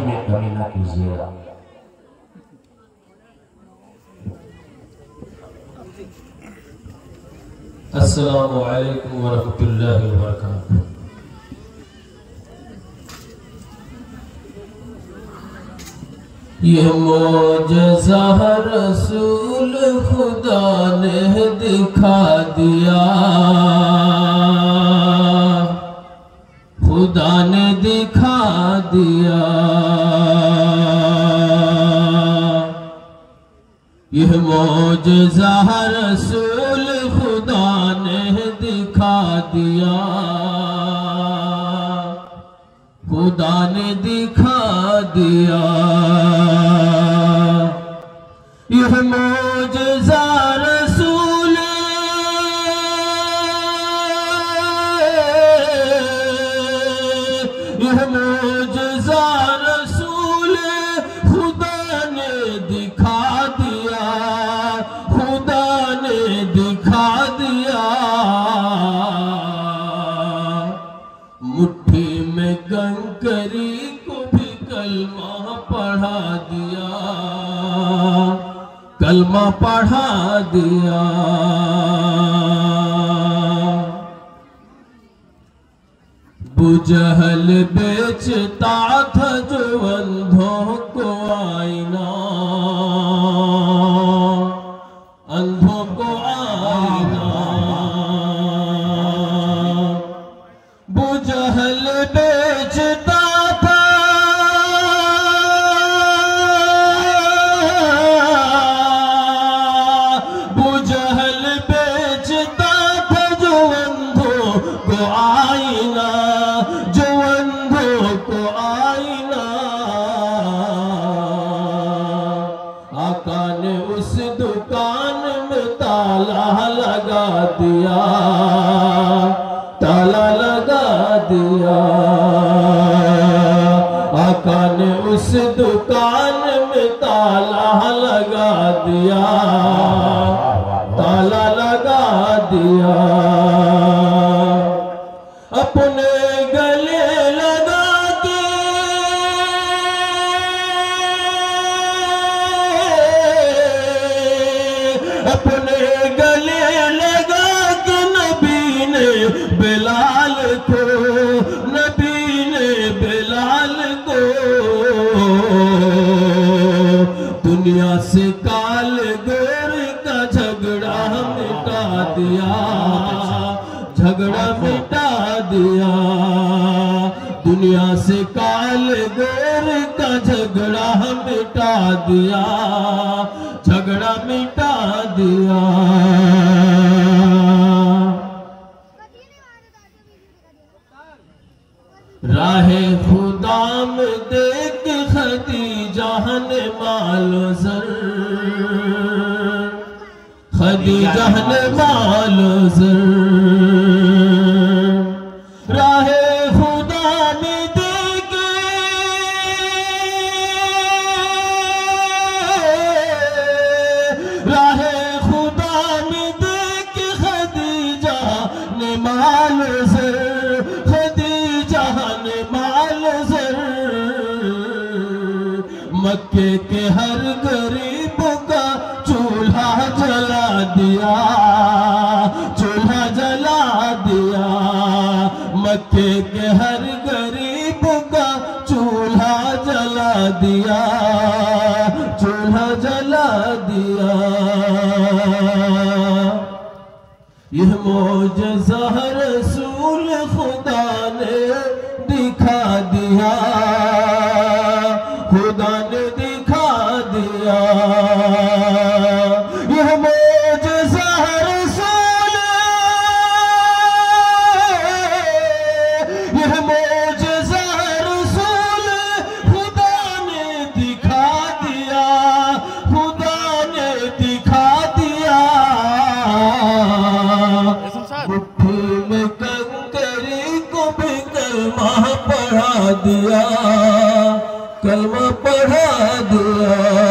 में कमी ना कीजिएगा। अस्सलामु अलैकुम व रहमतुल्लाहि व बरकातुहू। ये मोजज़ा रसूल खुदा ने दिखा दिया, खुदा ने दिखा दिया। यह मोजज़ा रसूल खुदा ने दिखा दिया, खुदा ने दिखा दिया। यह मोजज़ा रसूल यह मोजज़ा रसूल खुदा ने दिखा दिया, खुदा ने दिखा दिया। मुट्ठी में कंकरी को भी कलमा पढ़ा दिया, कलमा पढ़ा दिया। बुजहल बेचता था जो अंधों को आईना, अंधों को आईना। बुजहल बेचता था, बुजहल बेचता था जो अंधों को आईना, जो अंधों को आईना। आका ने उस दुकान में ताला लगा दिया, ताला लगा दिया। आका ने उस दुकान में ताला लगा दिया, ताला लगा दिया। अपने गले लगा के, अपने गले लगा के नबी ने बिलाल को, नबी ने बिलाल को दुनिया से काल गोर का झगड़ा मिटा दिया, झगड़ा मिटा दिया। दुनिया से काल गोर का झगड़ा मिटा दिया, झगड़ा मिटा दिया। राहे खुदा में देख खदीजा ने मालो ज़र, खदीजा ने मालो ज़र। राहे खुदा में देख, राहे खुदा में देख खदीजा ने मालो ज़र, खदीजा ने मालो ज़र। मक्के के हर गरीब का चूल्हा जला दिया, चूल्हा जला दिया। मक्के के हर गरीब का चूल्हा जला दिया, चूल्हा जला दिया। यह मोजज़ा रसूल खुदा ने दिखा दिया, खुदा ने दिखा दिया। यह मोजज़ा रसूल, यह मोजज़ा रसूल खुदा ने दिखा दिया, खुदा ने दिखा दिया। मुट्ठी में कंकरी को भी कलमा पढ़ा दिया, कलमा पढ़ा दिया।